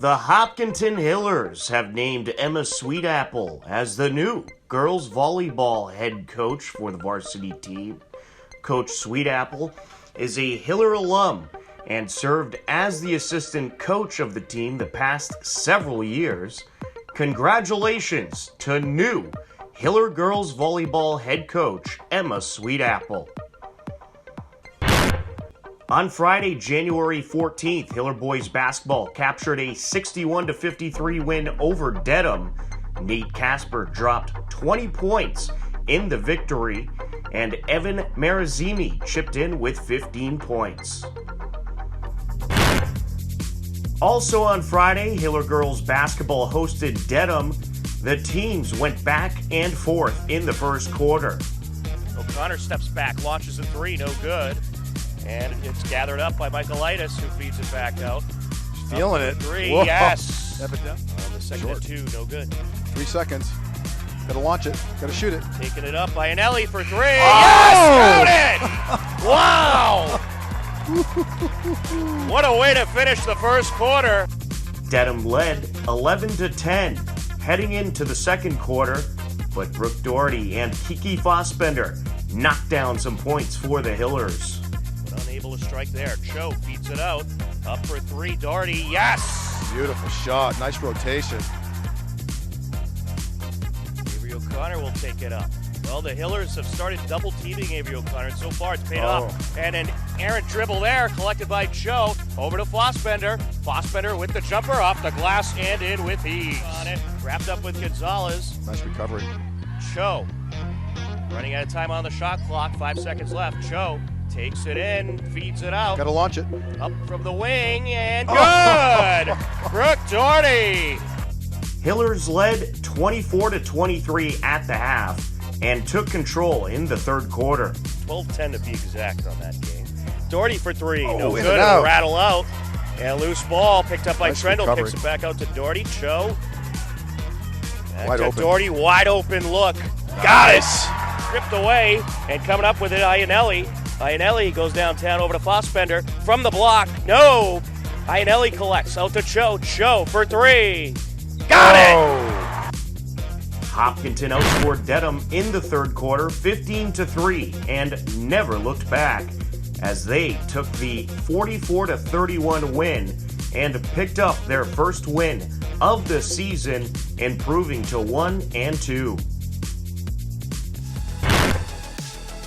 The Hopkinton Hillers have named Emma Sweetapple as the new girls volleyball head coach for the varsity team. Coach Sweetapple is a Hiller alum and served as the assistant coach of the team the past several years. Congratulations to new Hiller girls volleyball head coach Emma Sweetapple. On Friday, January 14th, Hiller boys basketball captured a 61-53 win over Dedham. Nate Casper dropped 20 points in the victory, and Evan Marazimi chipped in with 15 points. Also on Friday, Hiller girls basketball hosted Dedham. The teams went back and forth in the first quarter. O'Connor steps back, launches a three, no good. And it's gathered up by Michaelitis, who feeds it back out. Feeling it. Three, Whoa. yes. On the second Short. and two, no good. 3 seconds. Gotta launch it. Gotta shoot it. Taking it up by Anelli for three. Oh! Yes, got it! Wow! What a way to finish the first quarter. Dedham led 11-10 heading into the second quarter, but Brooke Doherty and Kiki Fossbender knocked down some points for the Hillers. But unable to strike there. Cho feeds it out. Up for three. Doherty, yes! Beautiful shot. Nice rotation. Avery O'Connor will take it up. Well, the Hillers have started double teaming Avery O'Connor, and so far it's paid off. And an errant dribble there, collected by Cho. Over to Fossbender. Fossbender with the jumper off the glass and in with ease. On it, wrapped up with Gonzalez. Nice recovery. Cho running out of time on the shot clock. 5 seconds left. Cho takes it in, feeds it out. Gotta launch it. Up from the wing and good. Brooke Doherty. Hillers led 24-23 at the half and took control in the third quarter. 12-10 to be exact on that game. Doherty for three, no in good. and out. Rattle out. And loose ball picked up by Nice Trendle. recovery. Picks it back out to Doherty. Cho. Back Wide to open. Doherty, wide open look. Got it. Stripped away and coming up with it, Iannelli. Iannelli goes downtown over to Fossbender from the block. No. Iannelli collects out to Cho. Cho for three. Got it. Hopkinton outscored Dedham in the third quarter 15-3 and never looked back as they took the 44-31 win and picked up their first win of the season, improving to 1-2.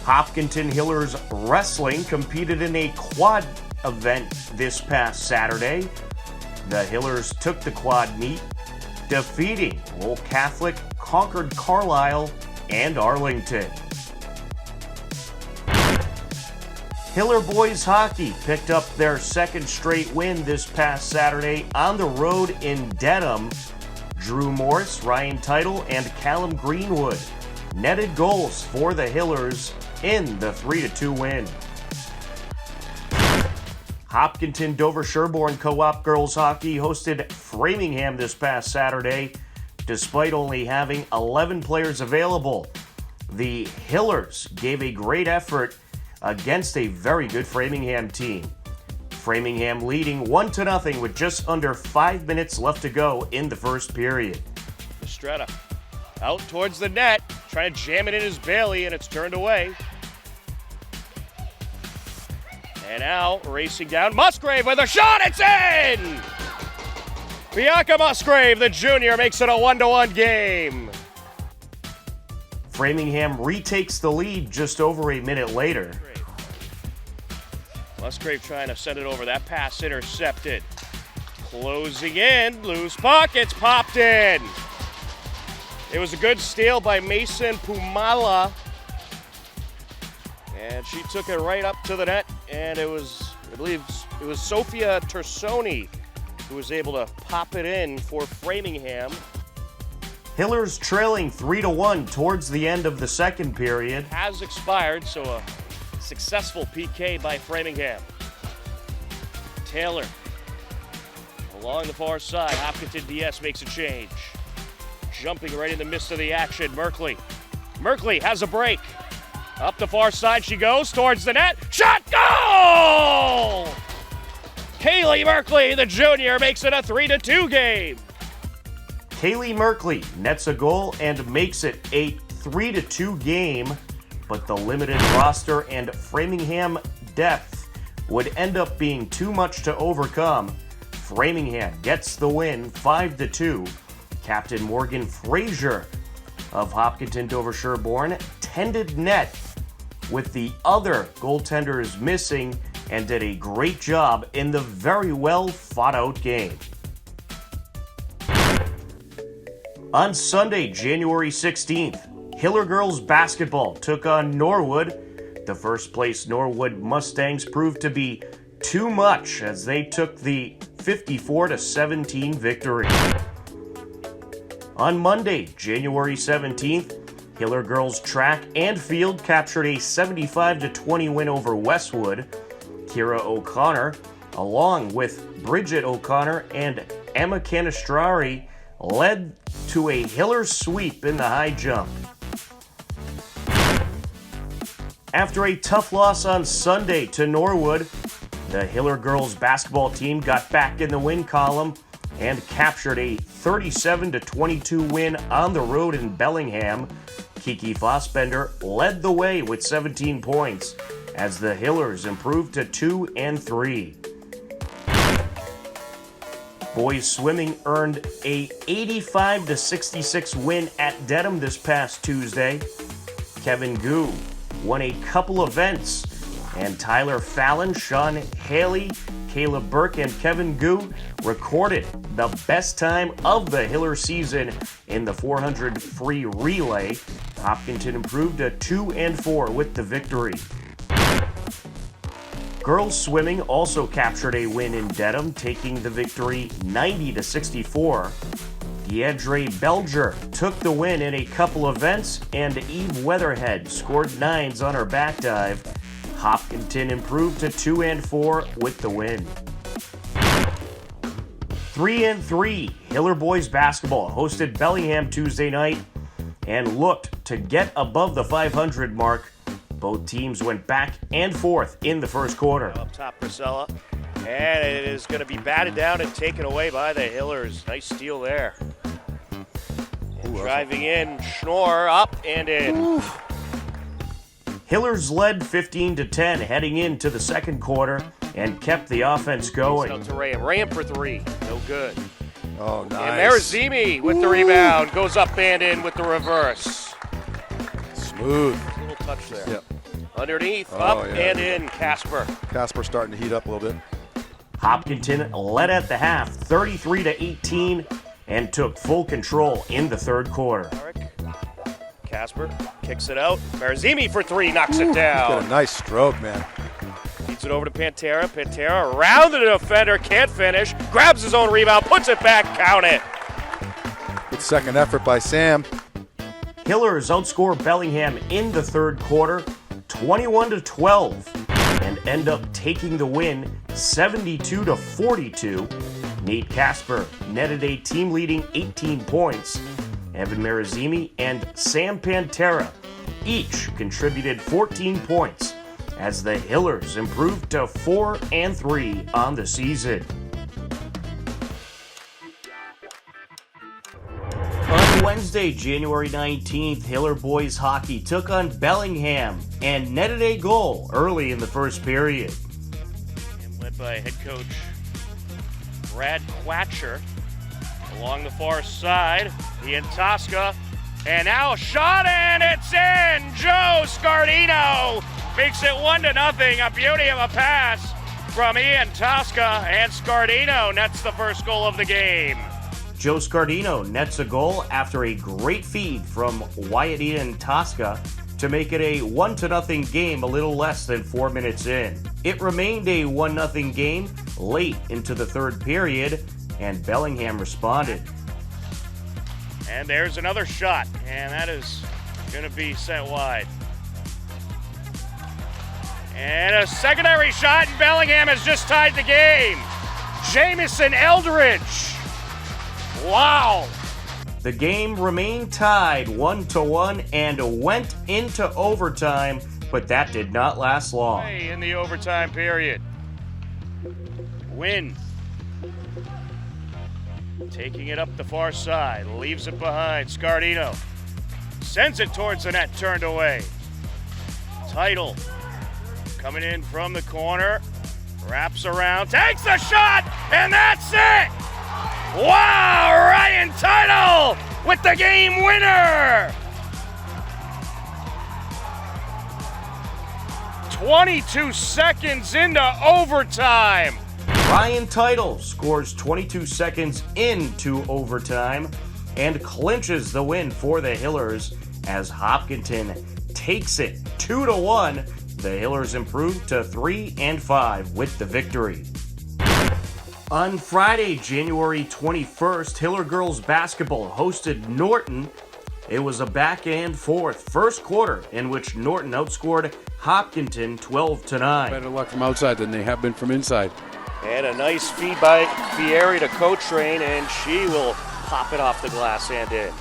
Hopkinton Hillers Wrestling competed in a quad event this past Saturday. The Hillers took the quad meet, defeating Old Catholic, Concord, Carlisle, and Arlington. Hiller boys hockey picked up their second straight win this past Saturday on the road in Dedham. Drew Morris, Ryan Title, and Callum Greenwood netted goals for the Hillers in the 3-2 win. Hopkinton Dover Sherborne Co-op girls hockey hosted Framingham this past Saturday. Despite only having 11 players available, the Hillers gave a great effort against a very good Framingham team. Framingham leading 1-0 with just under 5 minutes left to go in the first period. Estrada out towards the net, trying to jam it in his Bailey, and it's turned away. And now racing down, Musgrave with a shot, it's in! Bianca Musgrave, the junior, makes it a 1-1 game. Framingham retakes the lead just over a minute later. Musgrave trying to send it over, that pass intercepted. Closing in, loose puck, it's popped in. It was a good steal by Mason Pumala. And she took it right up to the net, and it was, I believe, it was Sophia Tersoni who was able to pop it in for Framingham. Hillers trailing 3-1 towards the end of the second period. Has expired, so a successful PK by Framingham. Taylor along the far side. Hopkinton DS makes a change. Jumping right in the midst of the action, Merkley. Merkley has a break. Up the far side she goes towards the net. Shot, goal! Kaylee Merkley, the junior, makes it a 3-2 game. Kaylee Merkley nets a goal and makes it a 3-2 game, but the limited roster and Framingham depth would end up being too much to overcome. Framingham gets the win 5-2. Captain Morgan Frazier of Hopkinton Dover Sherborne tended net with the other goaltenders missing and did a great job in the very well fought out game. On Sunday, January 16th, Hiller girls basketball took on Norwood. The first place Norwood Mustangs proved to be too much as they took the 54-17 victory. On Monday, January 17th, Hiller girls track and field captured a 75-20 win over Westwood. Kira O'Connor, along with Bridget O'Connor and Emma Canistrari, led to a Hiller sweep in the high jump. After a tough loss on Sunday to Norwood, the Hiller girls basketball team got back in the win column and captured a 37-22 win on the road in Bellingham. Kiki Fossbender led the way with 17 points as the Hillers improved to 2-3. Boys swimming earned a 85-66 win at Dedham this past Tuesday. Kevin Gu won a couple events, and Tyler Fallon, Sean Haley, Caleb Burke, and Kevin Gu recorded the best time of the Hiller season in the 400 free relay. Hopkinton improved to 2-4 with the victory. Girls swimming also captured a win in Dedham, taking the victory 90-64. Deidre Belger took the win in a couple events, and Eve Weatherhead scored 9s on her back dive. Hopkinton improved to 2-4 with the win. 3-3, Hiller boys basketball hosted Bellingham Tuesday night and looked to get above the 500 mark. Both teams went back and forth in the first quarter. Up top, Priscilla. And it is going to be batted down and taken away by the Hillers. Nice steal there. And driving in, Schnorr up and in. Oof. Hillers led 15-10 heading into the second quarter and kept the offense going. Out to Ram. Ram for 3. No good. Oh, nice. And Marazimi with the rebound. Goes up and in with the reverse. Smooth. Little touch there. Yep. Underneath, up and in, Casper. Casper starting to heat up a little bit. Hopkinton led at the half 33-18 and took full control in the third quarter. Casper kicks it out. Marazimi for 3, knocks it down. Got a nice stroke, man. Feeds it over to Pantera. Pantera around the defender, can't finish. Grabs his own rebound, puts it back, count it. Good second effort by Sam. Hillers outscore Bellingham in the third quarter 21-12 and end up taking the win 72-42. Nate Casper netted a team-leading 18 points. Evan Marazimi and Sam Pantera each contributed 14 points as the Hillers improved to 4-3 on the season. On Wednesday, January 19th, Hiller boys hockey took on Bellingham and netted a goal early in the first period. And led by head coach Brad Quatcher. Along the far side, Ian Tosca, and now a shot, and it's in! Joe Scardino makes it 1-0, a beauty of a pass from Ian Tosca, and Scardino nets the first goal of the game. Joe Scardino nets a goal after a great feed from Wyatt Ian Tosca to make it a 1-0 game a little less than 4 minutes in. It remained a 1-0 game late into the third period, and Bellingham responded. And there's another shot, and that is going to be set wide. And a secondary shot, and Bellingham has just tied the game. Jamison Eldridge. Wow. The game remained tied 1-1 and went into overtime, but that did not last long. In the overtime period. Wynn taking it up the far side, leaves it behind. Scardino sends it towards the net, turned away. Title coming in from the corner, wraps around, takes a shot, and that's it! Wow, Ryan Title with the game winner! 22 seconds into overtime. Ryan Title scores 22 seconds into overtime and clinches the win for the Hillers as Hopkinton takes it 2-1. The Hillers improve to 3-5 with the victory. On Friday, January 21st, Hiller girls basketball hosted Norton. It was a back and forth first quarter in which Norton outscored Hopkinton 12-9. Better luck from outside than they have been from inside. And a nice feed by Fieri to Cotrain, and she will pop it off the glass and in.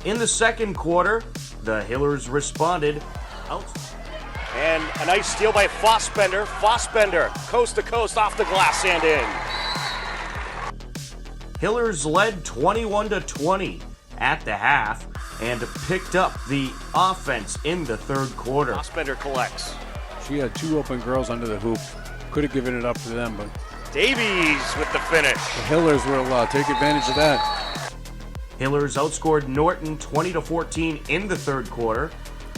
In the second quarter, the Hillers responded. And a nice steal by Fossbender. Fossbender, coast to coast, off the glass and in. Hillers led 21-20 at the half and picked up the offense in the third quarter. Fossbender collects. She had two open girls under the hoop. Could have given it up to them, but Davies with the finish. the Hillers will take advantage of that. Hillers outscored Norton 20-14 in the third quarter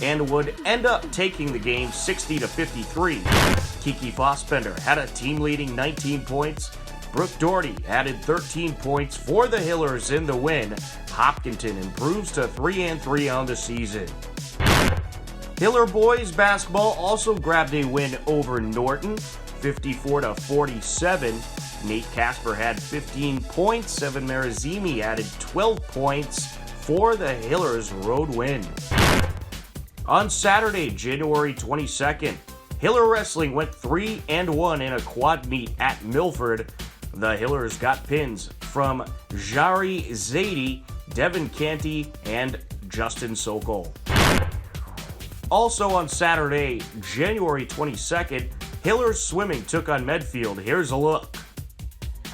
and would end up taking the game 60-53. Kiki Fossbender had a team-leading 19 points. Brooke Doherty added 13 points for the Hillers in the win. Hopkinton improves to 3-3 on the season. Hiller boys basketball also grabbed a win over Norton, 54-47. Nate Casper had 15 points. Seven Marizimi added 12 points for the Hillers' road win. On Saturday, January 22nd, Hiller Wrestling went 3-1 in a quad meet at Milford. The Hillers got pins from Jari Zaidi, Devin Canty, and Justin Sokol. Also on Saturday, January 22nd, Hillers Swimming took on Medfield. Here's a look.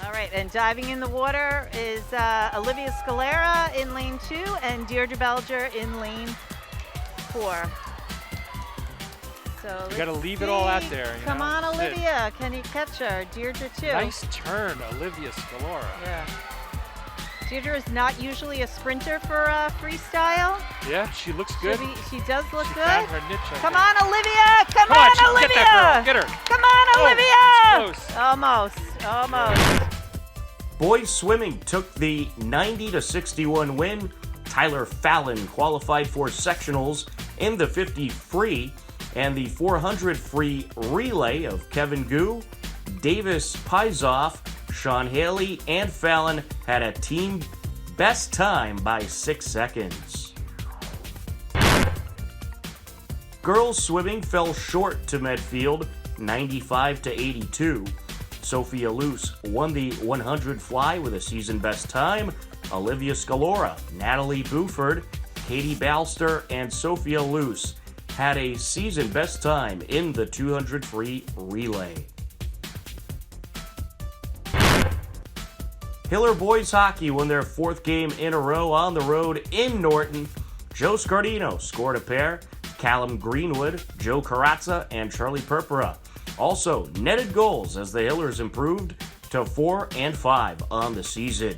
All right, and diving in the water is Olivia Scalera in lane 2 and Deirdre Belger in lane 4. So You got to leave it all out there. Come on, Olivia. Can you catch her? Deirdre, too. Nice turn, Olivia Scalora. Yeah. Deirdre is not usually a sprinter for freestyle. Yeah, she looks good. She does look She good. found her niche, I Come think. on, Olivia. Come Come on, she can Olivia. get that girl. Get her. Come on, Oh, Olivia. Almost. Boys swimming took the 90-61 win. Tyler Fallon qualified for sectionals in the 50 free and the 400 free relay of Kevin Gu, Davis Paizoff, Sean Haley, and Fallon had a team best time by 6 seconds. Girls swimming fell short to Medfield, 95-82. Sophia Luce won the 100 fly with a season best time. Olivia Scalora, Natalie Buford, Katie Balster, and Sophia Luce had a season best time in the 200 free relay. Hiller boys hockey won their fourth game in a row on the road in Norton. Joe Scardino scored a pair. Callum Greenwood, Joe Carazza, and Charlie Purpura also netted goals as the Hillers improved to 4-5 on the season.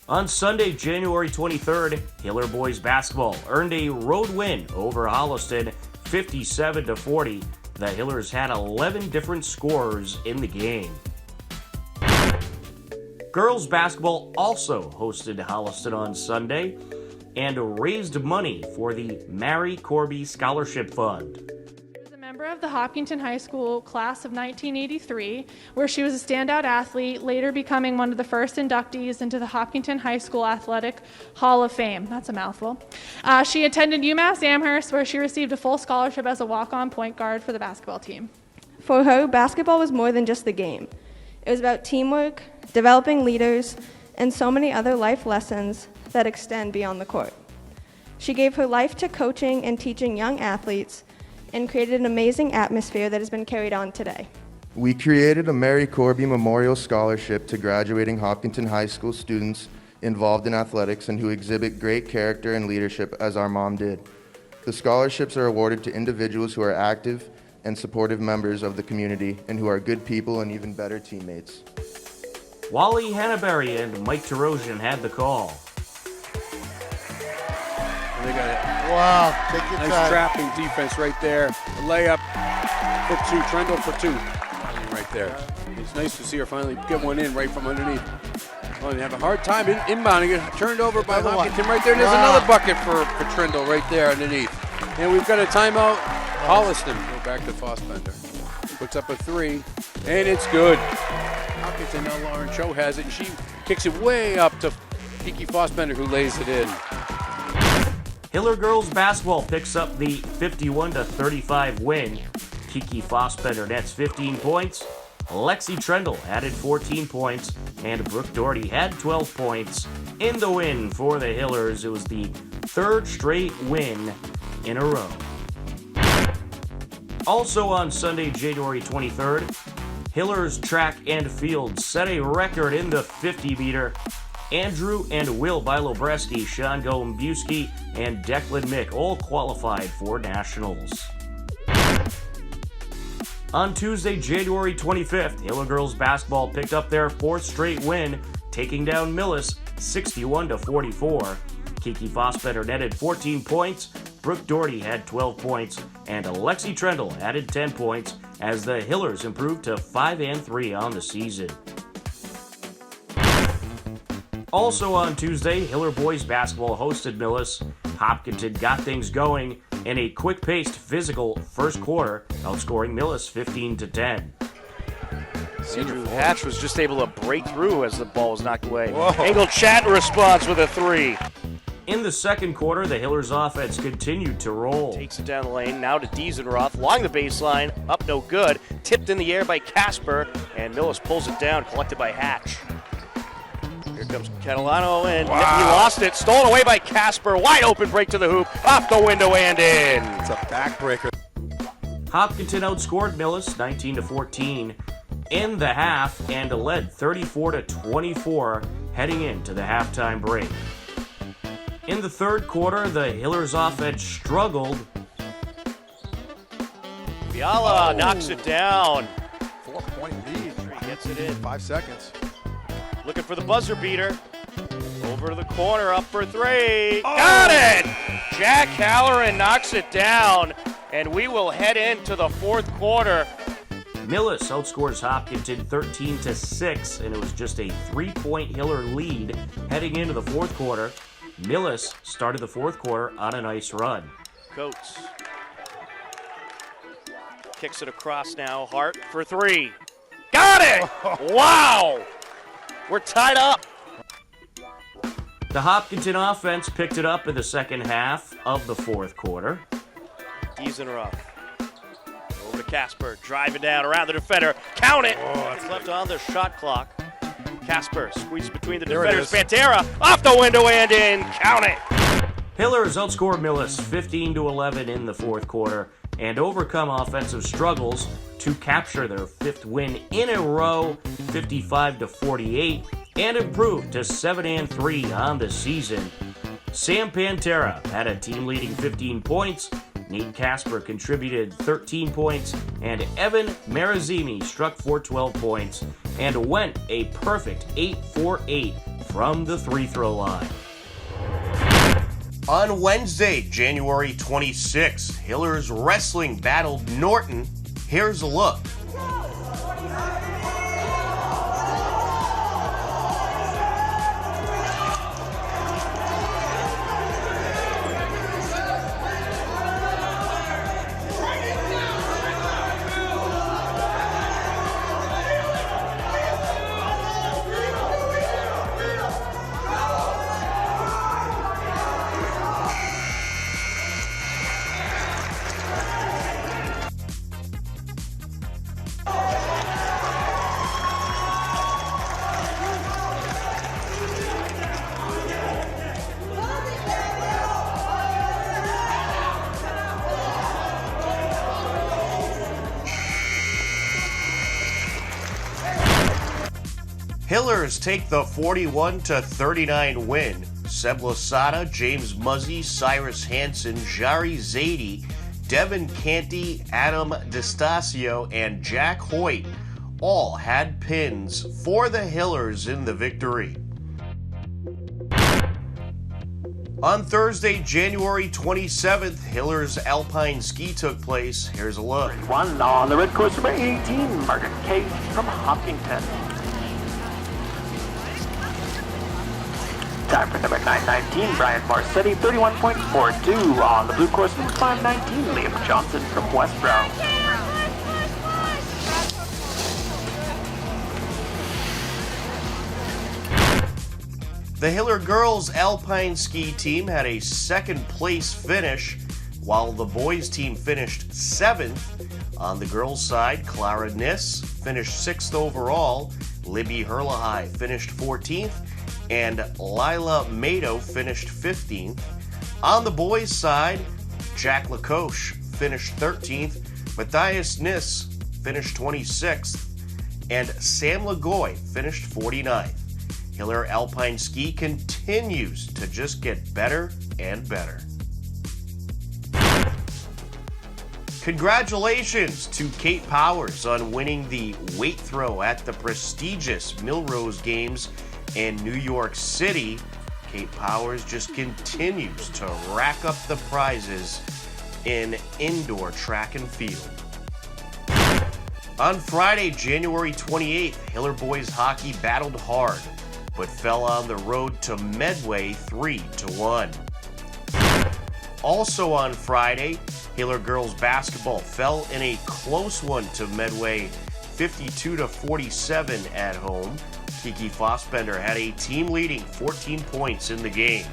On Sunday, January 23rd, Hiller boys basketball earned a road win over Holliston, 57-40. The Hillers had 11 different scorers in the game. Girls basketball also hosted Holliston on Sunday and raised money for the Mary Corby Scholarship Fund. She was a member of the Hopkinton High School class of 1983, where she was a standout athlete, later becoming one of the first inductees into the Hopkinton High School Athletic Hall of Fame. That's a mouthful. She attended UMass Amherst, where she received a full scholarship as a walk-on point guard for the basketball team. For her, basketball was more than just the game. It was about teamwork, developing leaders, and so many other life lessons that extend beyond the court. She gave her life to coaching and teaching young athletes and created an amazing atmosphere that has been carried on today. We created a Mary Corby Memorial Scholarship to graduating Hopkinton High School students involved in athletics and who exhibit great character and leadership as our mom did. The scholarships are awarded to individuals who are active and supportive members of the community and who are good people and even better teammates. Wally Hannaberry and Mike Terosian had the call. And they got it. Wow, take your Nice time. trapping defense right there. A layup for two. Trendle for two. Right there. It's nice to see her finally get one in right from underneath. Oh, they have a hard time inbounding it. Turned over by Another one. Hopkinton right there. There's Wow. another bucket for Trendle right there underneath. And we've got a timeout. Holliston. Go back to Fossbender. Puts up a three, and it's good. Hopkinton, now Lauren Cho has it, and she kicks it way up to Kiki Fossbender, who lays it in. Hiller girls basketball picks up the 51-35 win. Kiki Fossbender nets 15 points. Lexi Trendle added 14 points, and Brooke Doherty had 12 points in the win for the Hillers. It was the third straight win in a row. Also on Sunday, January 23rd, Hillers track and field set a record in the 50-meter. Andrew and Will Bilobreski, Sean Gombuski, and Declan Mick all qualified for nationals. On Tuesday, January 25th, Hiller girls basketball picked up their fourth straight win, taking down Millis 61-44. Kiki Fossbender netted 14 points, Brooke Doherty had 12 points, and Alexi Trendle added 10 points as the Hillers improved to 5-3 on the season. Also on Tuesday, Hiller boys basketball hosted Millis. Hopkinton got things going in a quick-paced, physical first quarter, outscoring Millis 15-10. Andrew Hatch was just able to break through as the ball was knocked away. Whoa. Engel Chat responds with a three. In the second quarter, the Hillers offense continued to roll. Takes it down the lane, now to Diesenroth, along the baseline, up no good. Tipped in the air by Casper, and Millis pulls it down, collected by Hatch. Here comes Catalano, and he lost it. Stolen away by Casper. Wide open break to the hoop, off the window and in. It's a backbreaker. Hopkinton outscored Millis 19-14 in the half and led 34-24 heading into the halftime break. In the third quarter, the Hillers offense struggled. Fiala knocks it down. 4-point lead. He gets it in. 5 seconds. Looking for the buzzer beater. Over to the corner, up for three. Got it! Jack Halloran knocks it down, and we will head into the fourth quarter. Millis outscores Hopkinton 13-6, and it was just a 3-point Hiller lead heading into the fourth quarter. Millis started the fourth quarter on a nice run. Coates kicks it across now. Hart for three. Got it! Wow! We're tied up. The Hopkinton offense picked it up in the second half of the fourth quarter. Diesenroth. Over to Casper, driving down around the defender. Count it! It's left on the shot clock. Casper squeezes between the There it defenders. is. Pantera off the window and in. Count it! Hillers outscored Millis 15-11 in the fourth quarter and overcome offensive struggles to capture their fifth win in a row, 55-48, and improve to 7-3 on the season. Sam Pantera had a team-leading 15 points, Nate Casper contributed 13 points, and Evan Marazimi struck for 12 points and went a perfect 8-for-8 from the free-throw line. On Wednesday, January 26th, Hillers Wrestling battled Norton. Here's a look. Hillers take the 41-39 win. Seb Losada, James Muzzy, Cyrus Hansen, Jari Zadie, Devin Canty, Adam DeStasio, and Jack Hoyt all had pins for the Hillers in the victory. On Thursday, January 27th, Hillers Alpine Ski took place. Here's a look. One on the red course, number 18, Margaret Cage from Hopkinton. Time for number 919, Brian Marcetti, 31.42. On the blue course, number 519, Liam Johnson from Westbrook. The Hiller girls Alpine Ski team had a second place finish, while the boys team finished 7th. On the girls' side, Clara Niss finished 6th overall, Libby Herlahai finished 14th, and Lila Mado finished 15th. On the boys' side, Jack Lacoche finished 13th, Matthias Niss finished 26th, and Sam Lagoy finished 49th. Hiller Alpine Ski continues to just get better and better. Congratulations to Kate Powers on winning the weight throw at the prestigious Millrose Games in New York City. Kate Powers just continues to rack up the prizes in indoor track and field. On Friday, January 28th, Hiller boys hockey battled hard, but fell on the road to Medway 3-1. Also on Friday, Hiller girls basketball fell in a close one to Medway 52-47 at home. Kiki Fossbender had a team-leading 14 points in the game.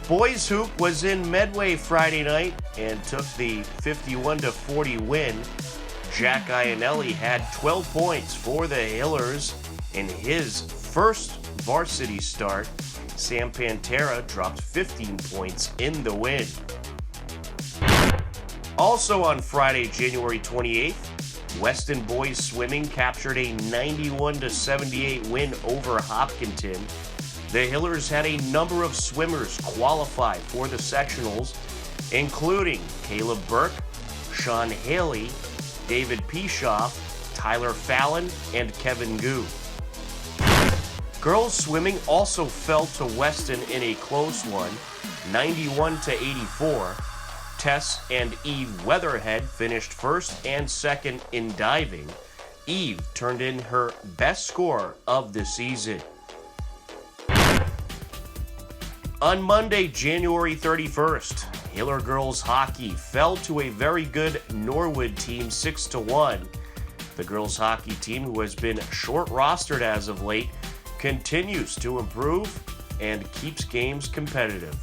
Boys hoop was in Medway Friday night and took the 51-40 win. Jack Iannelli had 12 points for the Hillers in his first varsity start. Sam Pantera dropped 15 points in the win. Also on Friday, January 28th, Weston boys swimming captured a 91-78 win over Hopkinton. The Hillers had a number of swimmers qualify for the sectionals, including Caleb Burke, Sean Haley, David Pishoff, Tyler Fallon, and Kevin Gu. Girls swimming also fell to Weston in a close one, 91-84. Tess and Eve Weatherhead finished first and second in diving. Eve turned in her best score of the season. On Monday, January 31st, Hiller girls hockey fell to a very good Norwood team 6-1. The girls hockey team, who has been short-rostered as of late, continues to improve and keeps games competitive.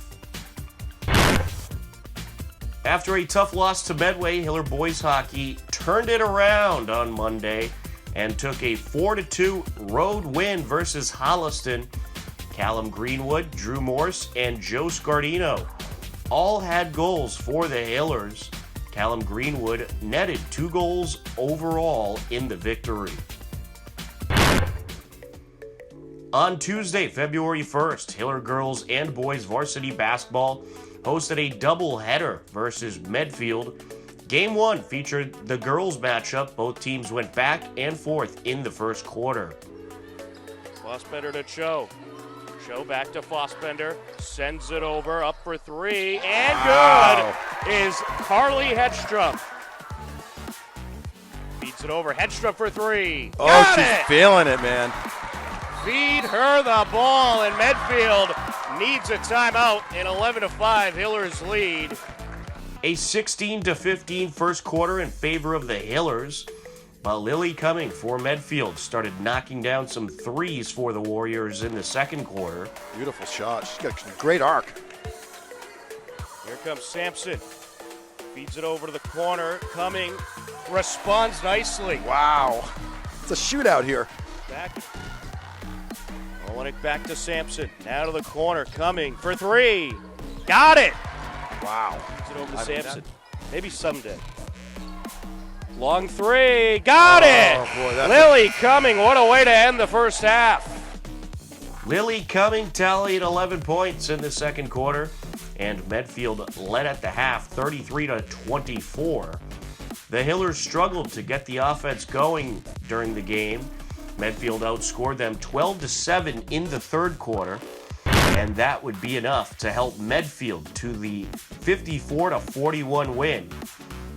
After a tough loss to Medway, Hiller boys hockey turned it around on Monday and took a 4-2 road win versus Holliston. Callum Greenwood, Drew Morse, and Joe Scardino all had goals for the Hillers. Callum Greenwood netted 2 goals overall in the victory. On Tuesday, February 1st, Hiller girls and boys varsity basketball hosted a doubleheader versus Medfield. Game 1 featured the girls matchup. Both teams went back and forth in the first quarter. Fossbender to Cho. Cho back to Fossbender. Sends it over, up for 3, and good is Carly Hedstrom. Feeds it over, Hedstrom for 3. Oh, she's feeling it, man. Feed her the ball, and Medfield needs a timeout. An 11-5 Hillers lead. A 16-15 first quarter in favor of the Hillers, but Lily Cumming for Medfield started knocking down some threes for the Warriors in the second quarter. Beautiful shot. She's got a great arc. Here comes Sampson. Feeds it over to the corner. Cumming responds nicely. Wow. It's a shootout here. Back. Rolling it back to Sampson. Now to the corner. Cumming for 3. Got it. Wow. Feeds it over to Sampson. Maybe someday. Long three. Got it! Boy, that's Lily Cumming, what a way to end the first half. Lily Cumming tallied 11 points in the second quarter, and Medfield led at the half 33-24. The Hillers struggled to get the offense going during the game. Medfield outscored them 12-7 in the third quarter, and that would be enough to help Medfield to the 54-41 win.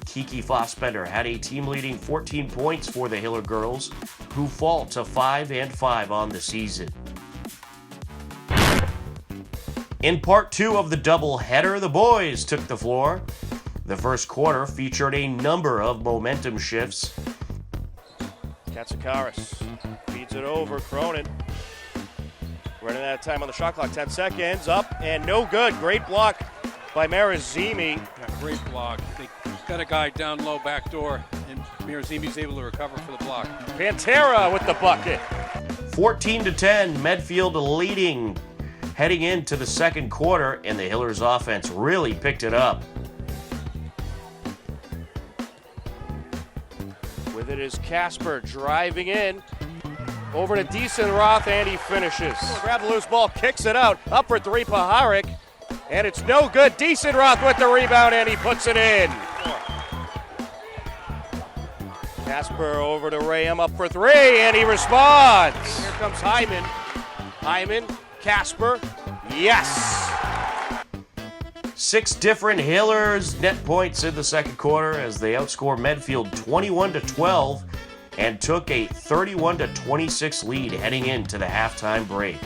Kiki Fossbender had a team-leading 14 points for the Hiller girls, who fall to 5-5 on the season. In part two of the doubleheader, the boys took the floor. The first quarter featured a number of momentum shifts. Katsikaris feeds it over. Cronin running out of time on the shot clock. 10 seconds. Up and no good. Great block by Marazimi. Yeah, great block. They got a guy down low back door, and Marazimi's able to recover for the block. Pantera with the bucket. 14-10, Medfield leading heading into the second quarter, and the Hillers offense really picked it up. With it is Casper driving in. Over to Diesenroth, and he finishes. Grab the loose ball, kicks it out. Up for three, Paharik. And it's no good. Diesenroth with the rebound, and he puts it in. Casper over to Rayam, up for three, and he responds. Here comes Hyman. Hyman, Casper, yes! 6 different Hillers net points in the second quarter as they outscore Medfield 21-12 and took a 31-26 lead heading into the halftime break.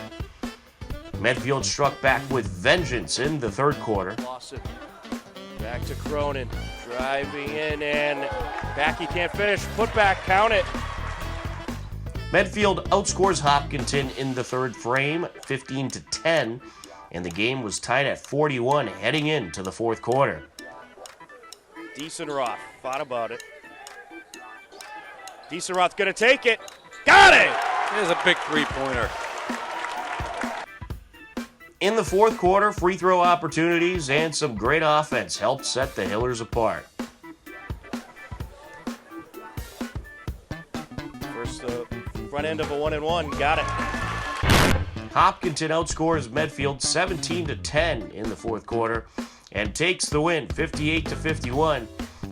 Medfield struck back with vengeance in the third quarter. Lawson back to Cronin, driving in, and back he can't finish. Put back, count it. Medfield outscores Hopkinton in the third frame, 15-10, and the game was tied at 41 heading into the fourth quarter. Diesenroth thought about it. Diesenroth gonna take it. Got it! There's a big three-pointer. In the fourth quarter, free throw opportunities and some great offense helped set the Hillers apart. First, the front end of a 1-and-1, got it. Hopkinton outscores Medfield 17-10 in the fourth quarter and takes the win 58-51.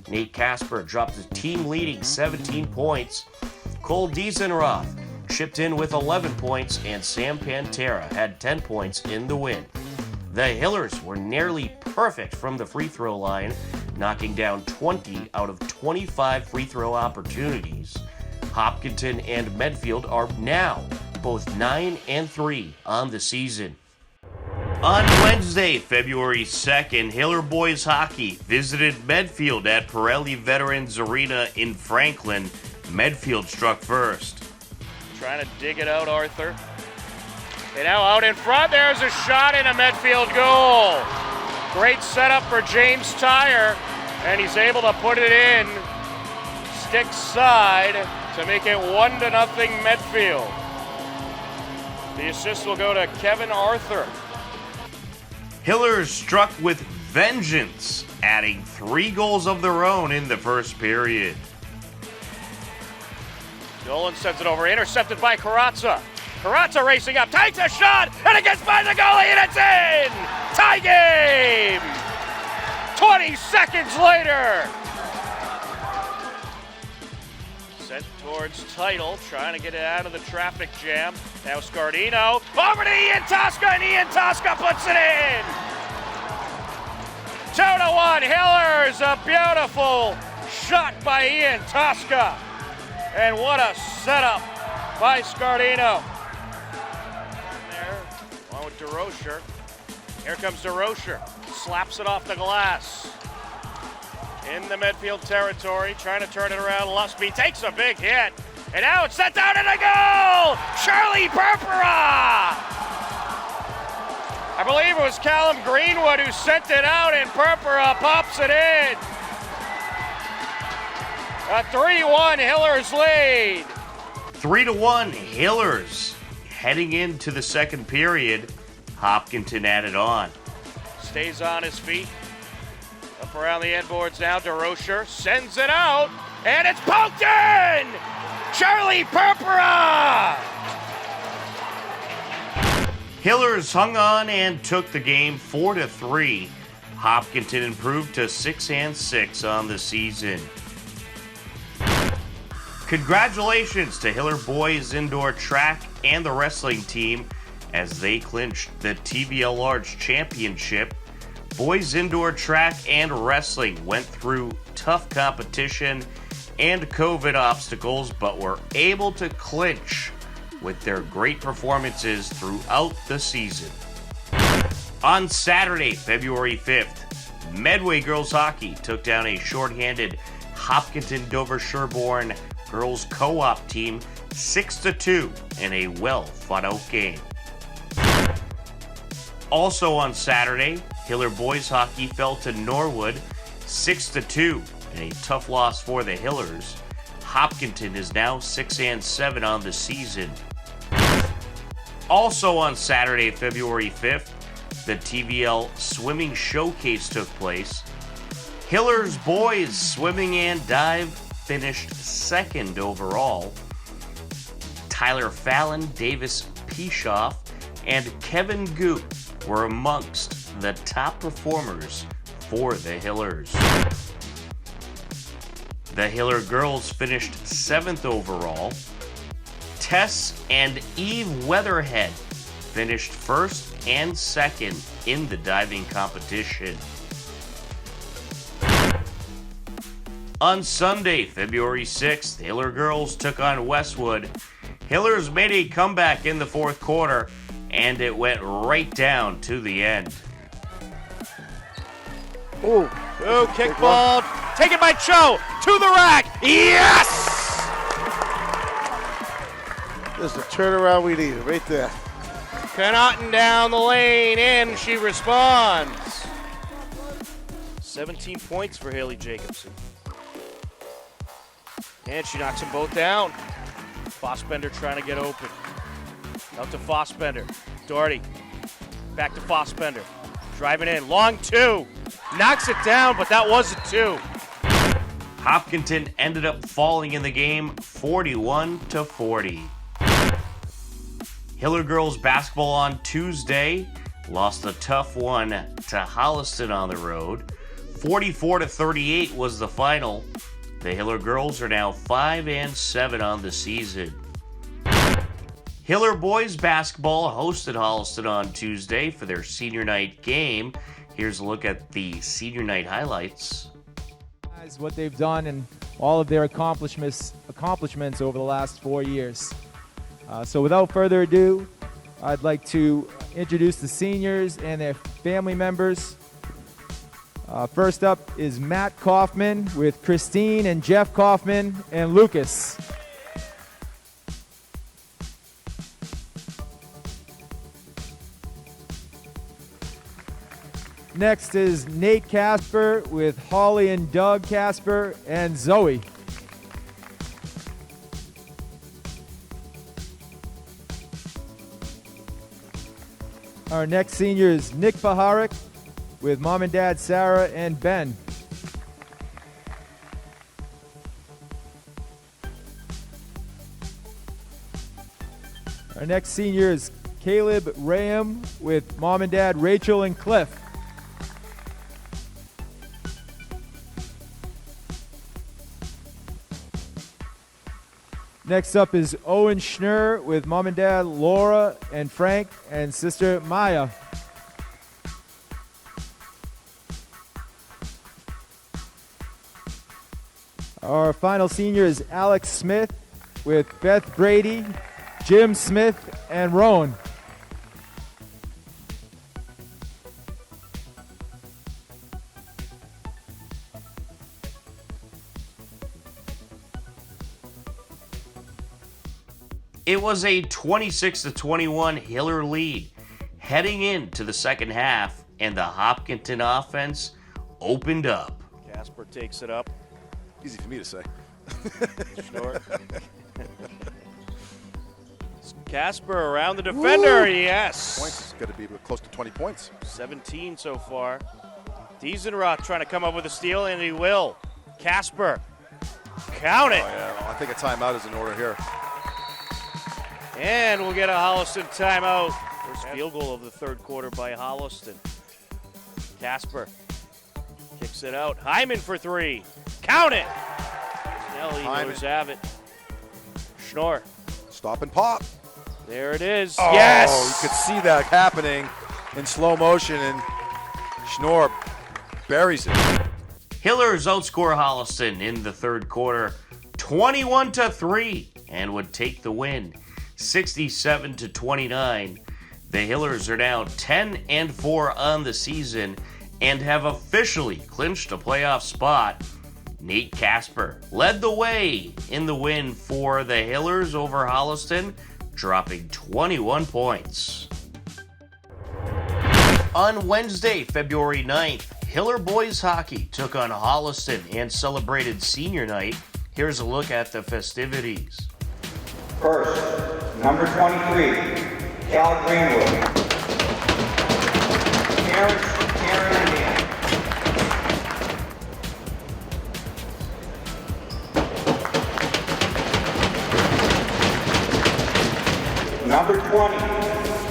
Nate Casper dropped the team-leading 17 points. Cole Diesenroth chipped in with 11 points, and Sam Pantera had 10 points in the win. The Hillers were nearly perfect from the free throw line, knocking down 20 out of 25 free throw opportunities. Hopkinton and Medfield are now both 9-3 on the season. On Wednesday, February 2nd, Hiller boys hockey visited Medfield at Pirelli Veterans Arena in Franklin. Medfield struck first. Trying to dig it out, Arthur. And now out in front, there's a shot and a Medfield goal. Great setup for James Tyre, and he's able to put it in stick side to make it 1-0 Medfield. The assist will go to Kevin Arthur. Hillers struck with vengeance, adding 3 goals of their own in the first period. Nolan sends it over, intercepted by Karatza. Karatza racing up, takes a shot, and it gets by the goalie, and it's in! Tie game! 20 seconds later! Sent towards Title, trying to get it out of the traffic jam. Now Scardino, over to Ian Tosca, and Ian Tosca puts it in! 2-1 Hillers, a beautiful shot by Ian Tosca. And what a setup by Scardino. There, along with DeRocher. Here comes DeRocher, slaps it off the glass. In the Medfield territory, trying to turn it around. Lusby takes a big hit. And now it's set down and a goal! Charlie Purpura! I believe it was Callum Greenwood who sent it out, and Purpura pops it in. A 3-1 Hillers lead. 3-1 Hillers. Heading into the second period, Hopkinton added on. Stays on his feet. Up around the end boards now. DeRocher sends it out, and it's poked in! Charlie Purpura! Hillers hung on and took the game 4-3. Hopkinton improved to 6-6 on the season. Congratulations to Hiller boys indoor track and the wrestling team as they clinched the TVL Large Championship. Boys indoor track and wrestling went through tough competition and COVID obstacles, but were able to clinch with their great performances throughout the season. On Saturday, February 5th, Medway Girls Hockey took down a shorthanded Hopkinton Dover Sherborne girls co-op team 6-2 in a well-fought-out game. Also on Saturday, Hiller Boys Hockey fell to Norwood 6-2 in a tough loss for the Hillers. Hopkinton is now 6-7 on the season. Also on Saturday, February 5th, the TVL Swimming Showcase took place. Hillers Boys Swimming and Dive finished second overall. Tyler Fallon, Davis Pishoff, and Kevin Goop were amongst the top performers for the Hillers. The Hiller girls finished 7th overall. Tess and Eve Weatherhead finished 1st and 2nd in the diving competition. On Sunday, February 6th, Hiller girls took on Westwood. Hillers made a comeback in the 4th quarter, and it went right down to the end. Oh, kickball. Taken by Cho to the rack. Yes! There's the turnaround we needed right there. Connaughton down the lane, and she responds. 17 points for Haley Jacobson. And she knocks them both down. Fossbender trying to get open. Out to Fossbender. Doherty. Back to Fossbender. Driving in. Long two. Knocks it down, but that was a two. Hopkinton ended up falling in the game 41-40. Hiller girls basketball on Tuesday lost a tough one to Holliston on the road. 44-38 was the final. The Hiller girls are now 5-7 on the season. Hiller boys basketball hosted Holliston on Tuesday for their senior night game. Here's a look at the senior night highlights. What they've done and all of their accomplishments over the last 4 years. So without further ado, I'd like to introduce the seniors and their family members. First up is Matt Kaufman with Christine and Jeff Kaufman and Lucas. Next is Nate Casper with Holly and Doug Casper and Zoe. Our next senior is Nick Faharik with Mom and Dad Sarah and Ben. Our next senior is Caleb Rayam with Mom and Dad Rachel and Cliff. Next up is Owen Schnurr with Mom and Dad Laura and Frank and sister Maya. Our final senior is Alex Smith with Beth Brady, Jim Smith, and Rowan. It was a 26-21 Hiller lead heading into the second half, and the Hopkinton offense opened up. Casper takes it up. Easy for me to say. Short. Casper around the defender. Woo! Yes. Points. It's got to be close to 20 points. 17 so far. Diesenroth trying to come up with a steal, and he will. Casper, count it. Oh, yeah. I think a timeout is in order here. And we'll get a Holliston timeout. First field goal of the third quarter by Holliston. Casper kicks it out. Hyman for three. Count it. Snelly knows have it. Schnorr. Stop and pop. There it is. Oh, yes. You could see that happening in slow motion, and Schnorr buries it. Hillers outscore Holliston in the third quarter 21-3 and would take the win 67-29. The Hillers are now 10-4 on the season and have officially clinched a playoff spot. Nate Casper led the way in the win for the Hillers over Holliston, dropping 21 points. On Wednesday, February 9th, Hiller boys hockey took on Holliston and celebrated senior night. Here's a look at the festivities. First, number 23, Cal Greenwood. Parents, Karen and Dan. Number 20,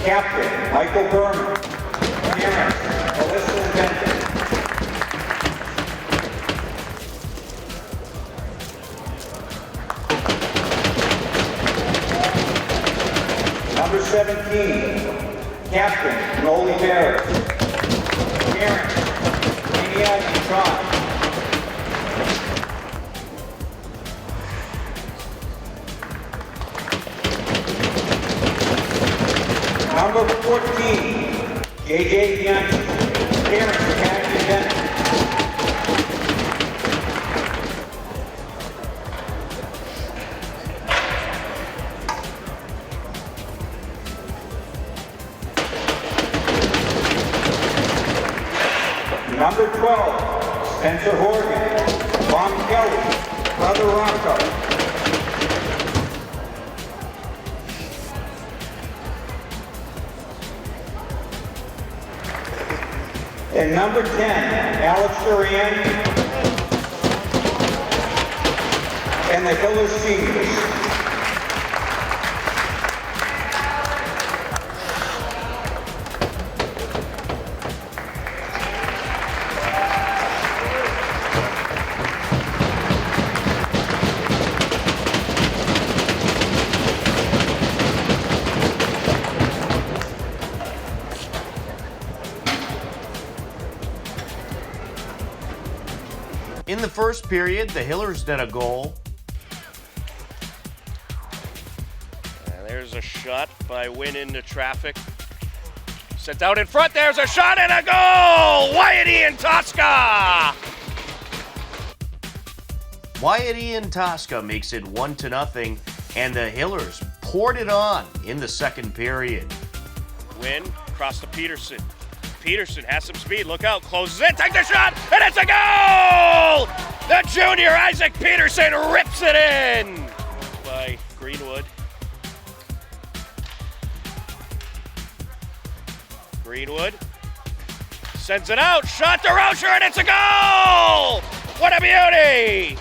Captain Michael Berman. Parents, Alyssa and Benton. Number 17, Captain Noli Barrett. Parents, Ania and John. Number 14, JJ Bianchi. Parents, Patty and Dennis. Number 12, Spencer Horgan, Mom Kelly, Brother Rocco. And number 10, Alex Duran, and the Hillers seniors. In the first period, the Hillers net a goal. And there's a shot by Wynn into traffic. Sent out in front, there's a shot and a goal! Wyatt Ian Tosca! Wyatt Ian Tosca makes it 1-0, and the Hillers poured it on in the second period. Wynn across to Peterson. Peterson has some speed, look out, closes in, takes the shot, and it's a goal! The junior Isaac Peterson rips it in! By Greenwood. Greenwood sends it out, shot to Rocher, and it's a goal! What a beauty!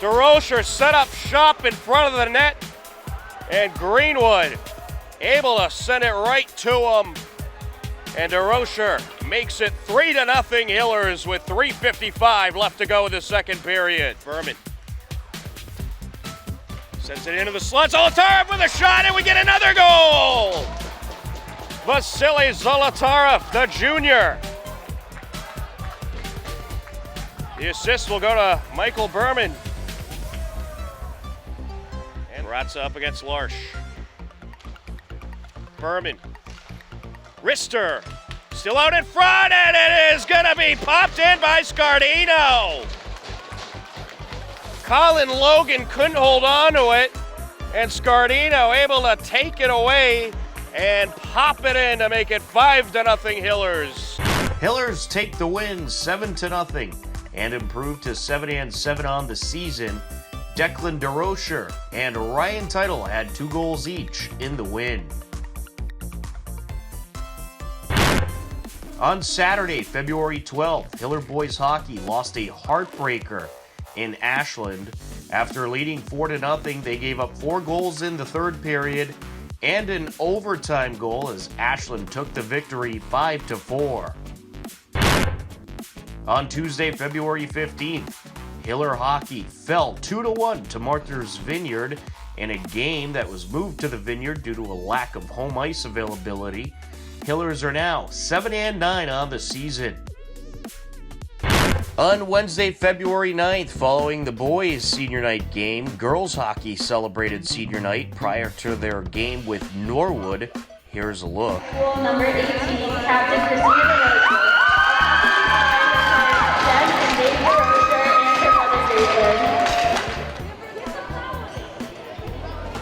DeRocher set up shop in front of the net, and Greenwood able to send it right to him. And DeRocher makes it 3-0 Hillers with 3:55 left to go in the second period. Berman sends it into the slot. Zolotarev with a shot, and we get another goal! Vasily Zolotarev, the junior. The assist will go to Michael Berman. And Ratza up against Larsh. Berman. Rister, still out in front, and it is going to be popped in by Scardino. Colin Logan couldn't hold on to it, and Scardino able to take it away and pop it in to make it 5-0 Hillers. Hillers take the win 7-0 and improve to 7-7 on the season. Declan DeRocher and Ryan Teitel had 2 goals each in the win. On Saturday, February 12th, Hiller boys hockey lost a heartbreaker in Ashland. After leading 4-0, they gave up 4 goals in the third period and an overtime goal as Ashland took the victory 5-4. On Tuesday, February 15th, Hiller hockey fell 2-1 to Martha's Vineyard in a game that was moved to the Vineyard due to a lack of home ice availability. Hillers are now 7-9 on the season. On Wednesday, February 9th, following the boys' senior night game, girls hockey celebrated senior night prior to their game with Norwood. Here's a look. School number 18, Captain Christina Rocha. Jen and David Rocha and her mother David.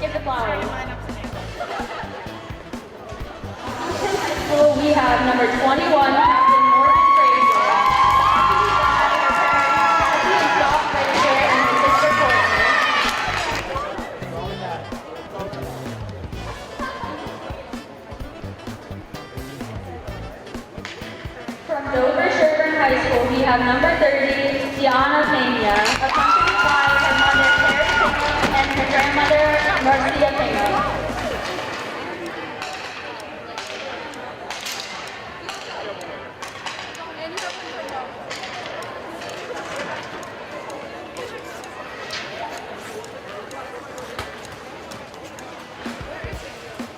Give the flowers. School, we have number 21, Captain Morgan Fraser. Please stop right here and Mrs. Courtney. From Dover Sherburne High School, we have number 30, Tiana Pena, accompanied by her mother, Claire Pena, and her grandmother, Marcia Pena.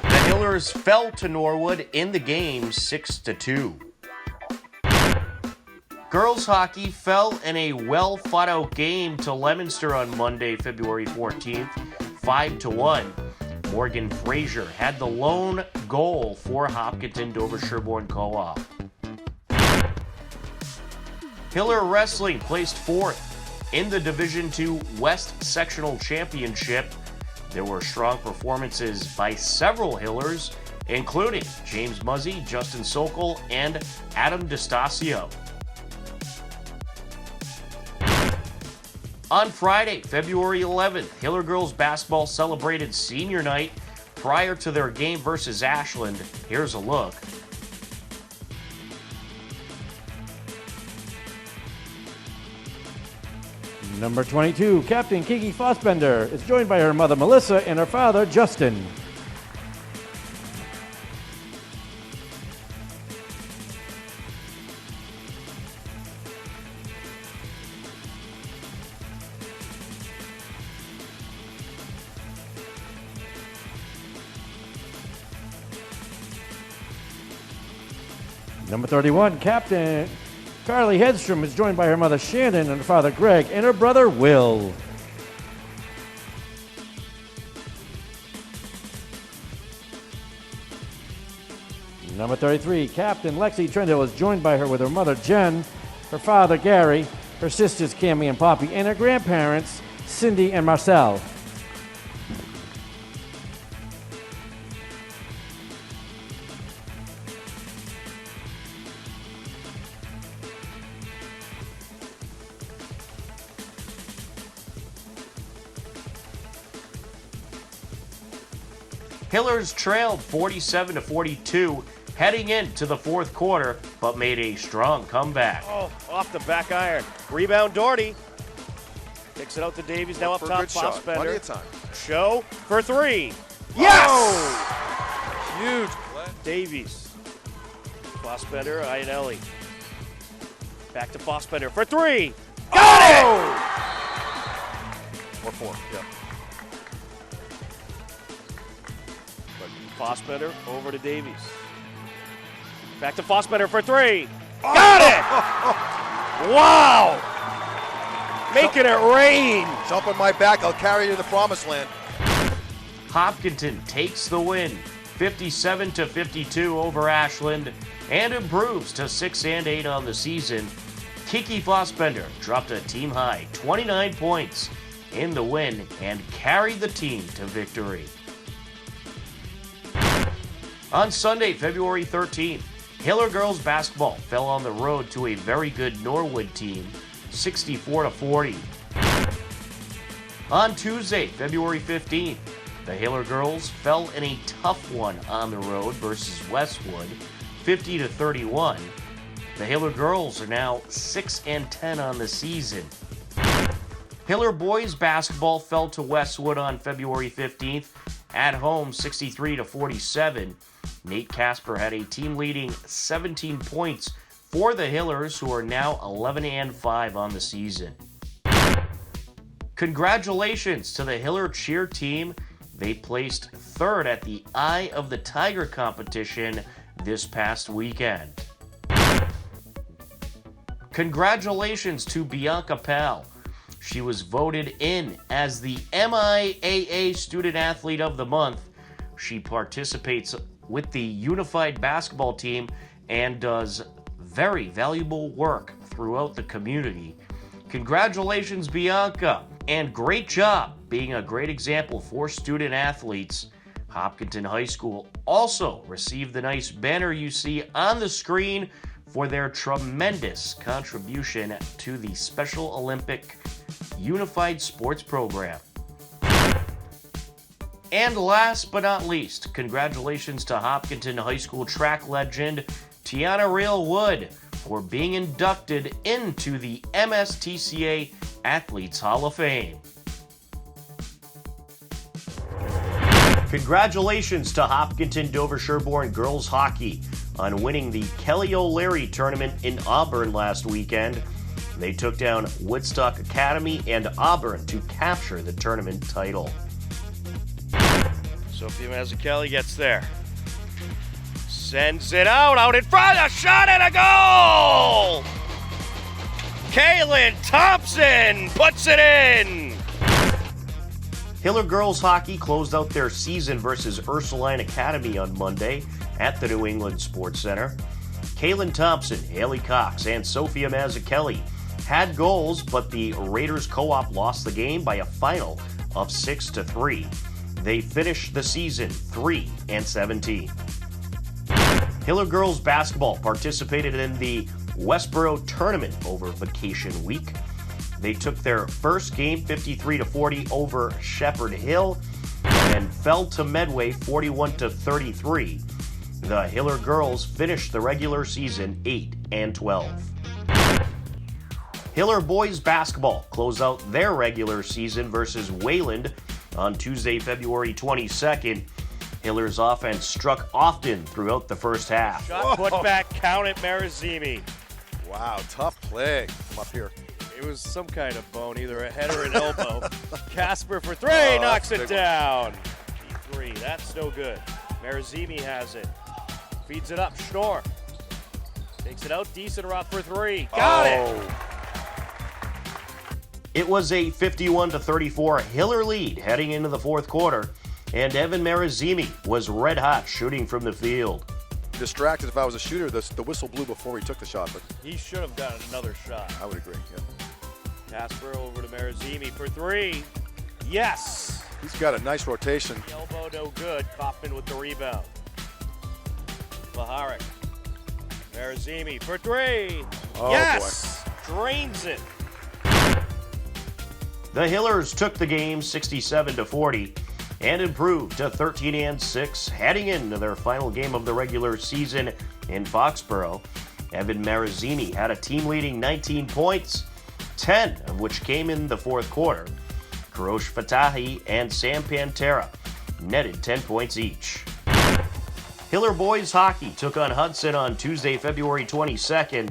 The Hillers fell to Norwood in the game 6-2. Girls hockey fell in a well-fought-out game to Leominster on Monday, February 14th, 5-1. Morgan Fraser had the lone goal for Hopkinton Dover Sherborne Co-op. Hiller Wrestling placed 4th in the Division II West Sectional Championship. There were strong performances by several Hillers, including James Muzzy, Justin Sokol, and Adam DeStasio. On Friday, February 11th, Hiller girls basketball celebrated senior night prior to their game versus Ashland. Here's a look. Number 22, Captain Kiki Fossbender, is joined by her mother Melissa and her father Justin. Number 31, Captain Carly Hedstrom is joined by her mother Shannon and her father Greg and her brother Will. Number 33, Captain Lexi Trendle is joined by her with her mother Jen, her father Gary, her sisters Cammie and Poppy, and her grandparents Cindy and Marcel. Hillers trailed 47-42 heading into the fourth quarter, but made a strong comeback. Oh, off the back iron. Rebound Doherty. Kicks it out to Davies, now up for a top, good shot. Fossbender. Plenty of time. Show for 3. Yes! Oh! Huge. Davies. Fossbender, Iannelli. Back to Fossbender for 3. Got it! Or 4, yeah. Fossbender over to Davies. Back to Fossbender for 3. Got it! Wow! Making it rain. Jump on my back, I'll carry you to the promised land. Hopkinton takes the win, 57-52 over Ashland, and improves to 6-8 on the season. Kiki Fossbender dropped a team-high 29 points in the win and carried the team to victory. On Sunday, February 13th, Hiller girls basketball fell on the road to a very good Norwood team, 64-40. On Tuesday, February 15th, the Hiller girls fell in a tough one on the road versus Westwood, 50-31. The Hiller girls are now 6-10 on the season. Hiller boys basketball fell to Westwood on February 15th at home 63-47. Nate Casper had a team-leading 17 points for the Hillers, who are now 11-5 on the season. Congratulations to the Hiller cheer team. They placed third at the Eye of the Tiger competition this past weekend. Congratulations to Bianca Pell. She was voted in as the MIAA Student Athlete of the Month. She participates with the Unified Basketball Team and does very valuable work throughout the community. Congratulations, Bianca, and great job being a great example for student athletes. Hopkinton High School also received the nice banner you see on the screen for their tremendous contribution to the Special Olympic Unified Sports Program. And last but not least, congratulations to Hopkinton High School track legend Tiana Railwood for being inducted into the MSTCA Athletes Hall of Fame. Congratulations to Hopkinton Dover Sherborne girls hockey on winning the Kelly O'Leary tournament in Auburn last weekend. They took down Woodstock Academy and Auburn to capture the tournament title. Sophia Mazzucchelli gets there. Sends it out in front, a shot and a goal! Kaylin Thompson puts it in! Hiller girls hockey closed out their season versus Ursuline Academy on Monday at the New England Sports Center. Kaylin Thompson, Haley Cox, and Sophia Mazzucchelli had goals, but the Raiders Co-op lost the game by a final of 6-3. They finished the season 3-17. Hiller girls basketball participated in the Westboro tournament over vacation week. They took their first game 53-40 over Shepherd Hill and then fell to Medway 41-33. The Hiller girls finished the regular season 8-12. Hiller boys basketball closed out their regular season versus Wayland on Tuesday, February 22nd. Hiller's offense struck often throughout the first half. Shot put back, count it, Marazimi. Wow, tough play from up here. It was some kind of bone, either a head or an elbow. Casper for three, knocks it down. D3, that's no good. Marazimi has it. Feeds it up, Schnorr. Takes it out, decent rough for three. Got it! It was a 51-34 Hiller lead heading into the fourth quarter, and Evan Marazimi was red hot shooting from the field. Distracted if I was a shooter. The whistle blew before he took the shot, but he should have gotten another shot. I would agree, yeah. Casper over to Marazimi for three. Yes! He's got a nice rotation. Elbow no good. Kaufman with the rebound. Laharic. Marazimi for three. Oh, yes! Boy. Drains it. The Hillers took the game 67-40 and improved to 13-6 heading into their final game of the regular season in Foxborough. Evan Marazimi had a team-leading 19 points, 10 of which came in the fourth quarter. Karosh Fatahi and Sam Pantera netted 10 points each. Hiller boys hockey took on Hudson on Tuesday, February 22nd.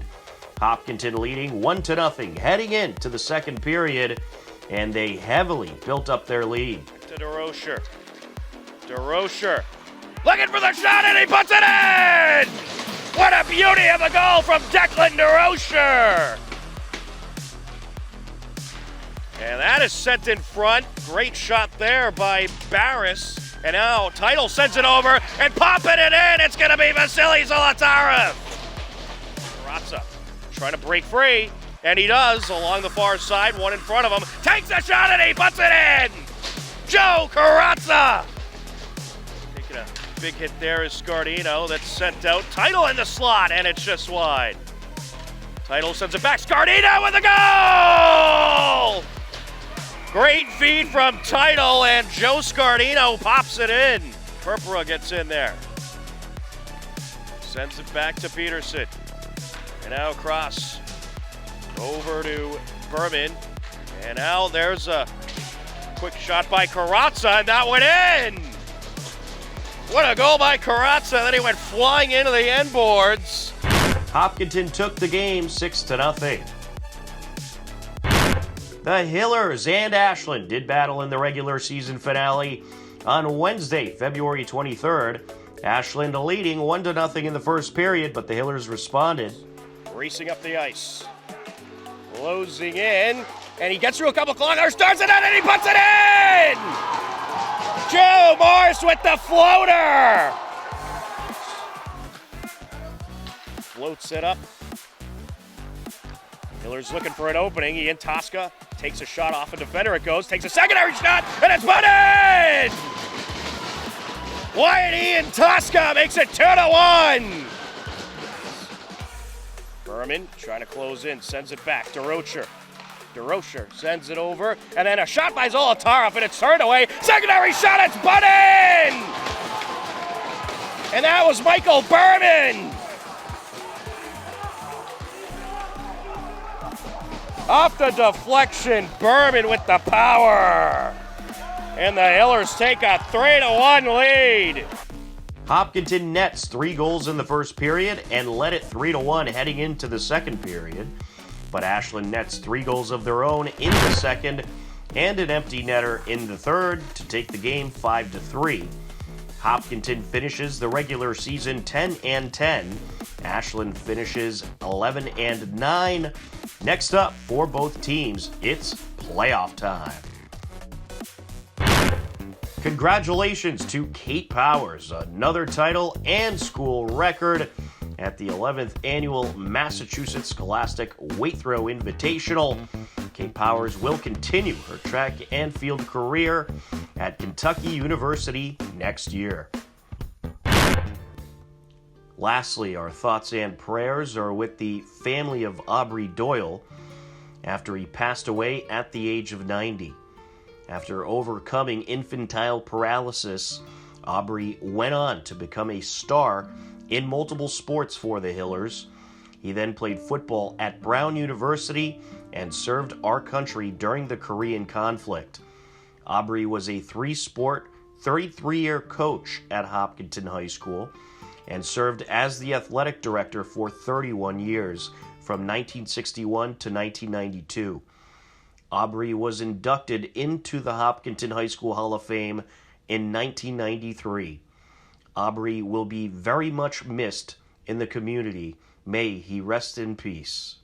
Hopkinton leading 1-0 heading into the second period, and they heavily built up their lead. To DeRocher. DeRocher looking for the shot, and he puts it in! What a beauty of a goal from Declan DeRocher! And that is sent in front. Great shot there by Barris. And now Title sends it over and popping it in. It's going to be Vasily Zolotarev. Karatsa trying to break free, and he does along the far side. One in front of him. Takes a shot and he puts it in. Joe Karatsa. Taking a big hit there is Scardino. That's sent out. Title in the slot, and it's just wide. Title sends it back. Scardino with a goal! Great feed from Title, and Joe Scardino pops it in. Purpura gets in there. Sends it back to Peterson. And now across over to Berman. And now there's a quick shot by Carazza, and that went in! What a goal by Carazza. Then he went flying into the end boards. Hopkinton took the game 6-0. The Hillers and Ashland did battle in the regular season finale on Wednesday, February 23rd. Ashland leading 1-0 in the first period, but the Hillers responded. Racing up the ice. Closing in. And he gets through a couple kilometers, starts it out, and he puts it in! Joe Morse with the floater! Floats it up. Miller's looking for an opening. Ian Tosca takes a shot off a defender. It goes, takes a secondary shot, and it's put in! Wyatt Ian Tosca makes it 2-1! Berman trying to close in, sends it back to Rocher. DeRocher sends it over, and then a shot by Zolotarov, and it's turned away. Secondary shot, it's put in! And that was Michael Berman! Off the deflection, Berman with the power! And the Hillers take a 3-1 lead. Hopkinton nets 3 goals in the first period and led it 3-1 heading into the second period. But Ashland nets 3 goals of their own in the second and an empty netter in the third to take the game 5-3. Hopkinton finishes the regular season 10-10. Ashland finishes 11-9. Next up for both teams, it's playoff time. Congratulations to Kate Powers, another title and school record at the 11th Annual Massachusetts Scholastic Weight Throw Invitational. Kate Powers will continue her track and field career at Kentucky University next year. Lastly, our thoughts and prayers are with the family of Aubrey Doyle after he passed away at the age of 90. After overcoming infantile paralysis, Aubrey went on to become a star in multiple sports for the Hillers. He then played football at Brown University and served our country during the Korean conflict. Aubrey was a 3-sport, 33-year coach at Hopkinton High School and served as the athletic director for 31 years, from 1961 to 1992. Aubrey was inducted into the Hopkinton High School Hall of Fame in 1993. Aubrey will be very much missed in the community. May he rest in peace.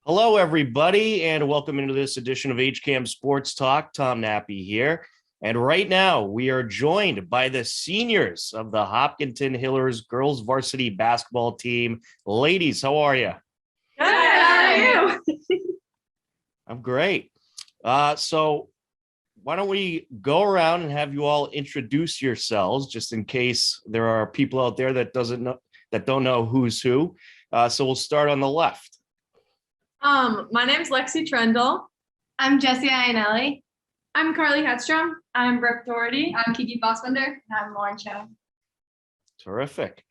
Hello, everybody, and welcome into this edition of HCAM Sports Talk. Tom Nappy here. And right now, we are joined by the seniors of the Hopkinton Hillers girls varsity basketball team. Ladies, how are you? Good. How are you? I'm great. So why don't we go around and have you all introduce yourselves, just in case there are people out there that don't know who's who. So we'll start on the left. My name's Lexi Trendle. I'm Jessie Iannelli. I'm Carly Hedstrom. I'm Brooke Doherty. I'm Kiki Fossbender. And I'm Lauren Cho. Terrific.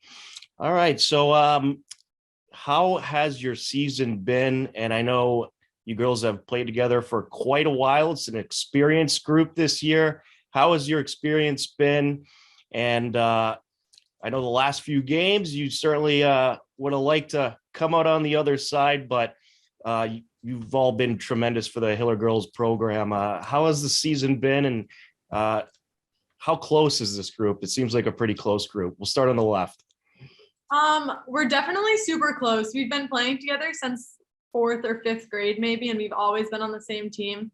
All right. So how has your season been? And I know you girls have played together for quite a while. It's an experienced group this year. How has your experience been? And I know the last few games, you certainly would have liked to come out on the other side, but you've all been tremendous for the Hiller girls program. How has the season been, and how close is this group? It seems like a pretty close group. We'll start on the left. We're definitely super close. We've been playing together since 4th or 5th grade maybe, and we've always been on the same team.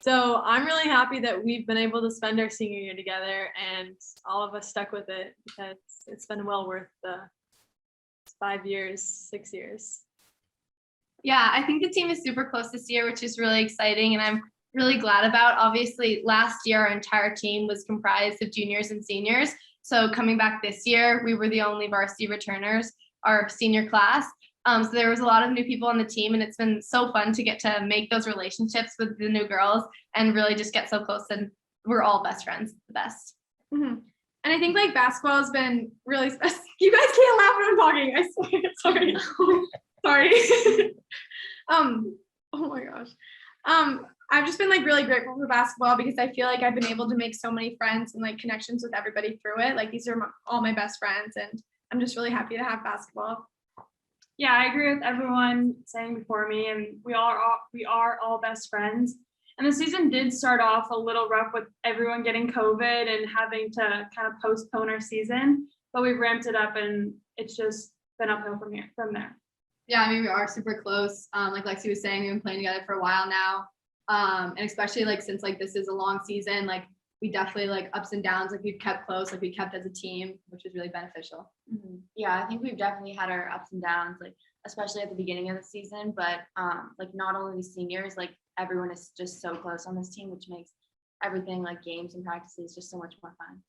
So I'm really happy that we've been able to spend our senior year together, and all of us stuck with it because it's been well worth the 5 years, 6 years. Yeah, I think the team is super close this year, which is really exciting, and I'm really glad about. Obviously, last year, our entire team was comprised of juniors and seniors. So coming back this year, we were the only varsity returners, our senior class. So there was a lot of new people on the team, and it's been so fun to get to make those relationships with the new girls and really just get so close, and we're all best friends, the best. Mm-hmm. And I think like basketball has been really special. You guys can't laugh when I'm talking. I swear. Sorry. Sorry. Oh my gosh. I've just been like really grateful for basketball because I feel like I've been able to make so many friends and like connections with everybody through it. Like these are all my best friends, and I'm just really happy to have basketball. Yeah, I agree with everyone saying before me, and we are all best friends. And the season did start off a little rough with everyone getting COVID and having to kind of postpone our season, but we've ramped it up, and it's just been uphill from there. Yeah, I mean, we are super close. Like Lexi was saying, we've been playing together for a while now. And especially like since like this is a long season, like we definitely like ups and downs, like we've kept close, like we kept as a team, which is really beneficial. Mm-hmm. Yeah, I think we've definitely had our ups and downs, like especially at the beginning of the season, but like not only the seniors, like everyone is just so close on this team, which makes everything like games and practices just so much more fun.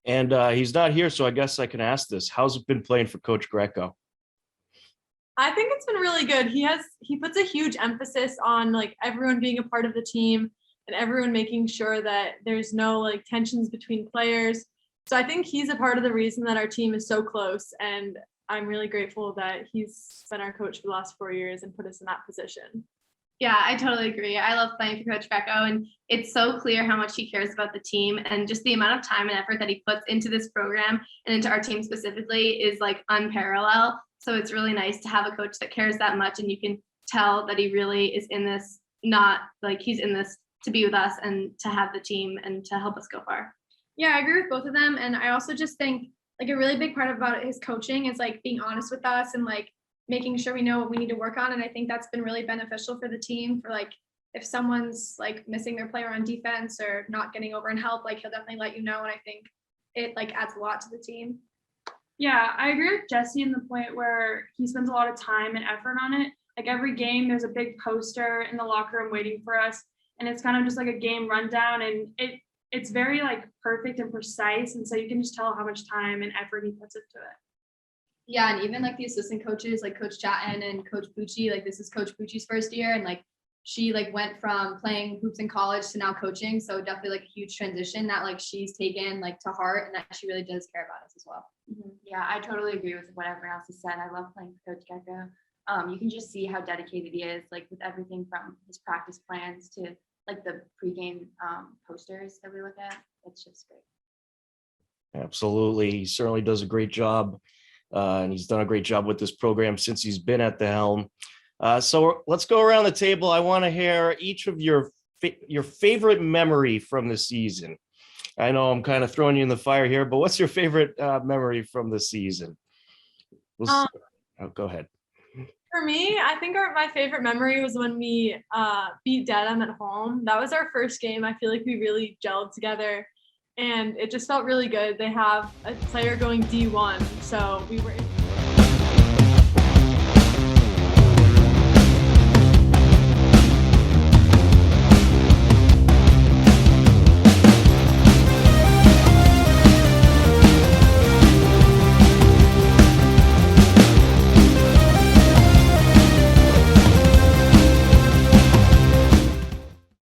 And he's not here, so I guess I can ask this. How's it been playing for Coach Greco? I think it's been really good. He puts a huge emphasis on like everyone being a part of the team and everyone making sure that there's no like tensions between players. So I think he's a part of the reason that our team is so close, and I'm really grateful that he's been our coach for the last 4 years and put us in that position. Yeah, I totally agree. I love playing for Coach Greco, and it's so clear how much he cares about the team, and just the amount of time and effort that he puts into this program and into our team specifically is like unparalleled. So it's really nice to have a coach that cares that much, and you can tell that he really is in this, not like he's in this to be with us and to have the team and to help us go far. Yeah, I agree with both of them. And I also just think like a really big part about his coaching is like being honest with us and like making sure we know what we need to work on. And I think that's been really beneficial for the team, for like if someone's like missing their player on defense or not getting over in help, like he'll definitely let you know. And I think it like adds a lot to the team. Yeah, I agree with Jesse in the point where he spends a lot of time and effort on it. Like every game, there's a big poster in the locker room waiting for us. And it's kind of just like a game rundown, and it's very like perfect and precise. And so you can just tell how much time and effort he puts into it. Yeah, and even like the assistant coaches, like Coach Chatton and Coach Bucci, like this is Coach Bucci's first year, and like she like went from playing hoops in college to now coaching. So definitely like a huge transition that like she's taken like to heart, and that she really does care about us as well. Mm-hmm. Yeah, I totally agree with what everyone else has said. I love playing for Coach Greco. You can just see how dedicated he is, like with everything from his practice plans to like the pregame posters that we look at. It's just great. Absolutely. He certainly does a great job. And he's done a great job with this program since he's been at the helm. So let's go around the table. I want to hear each of your favorite memory from the season. I know I'm kind of throwing you in the fire here, but what's your favorite memory from the season? Go ahead. For me, I think my favorite memory was when we beat Dedham at home. That was our first game. I feel like we really gelled together, and it just felt really good. They have a player going D1, so we were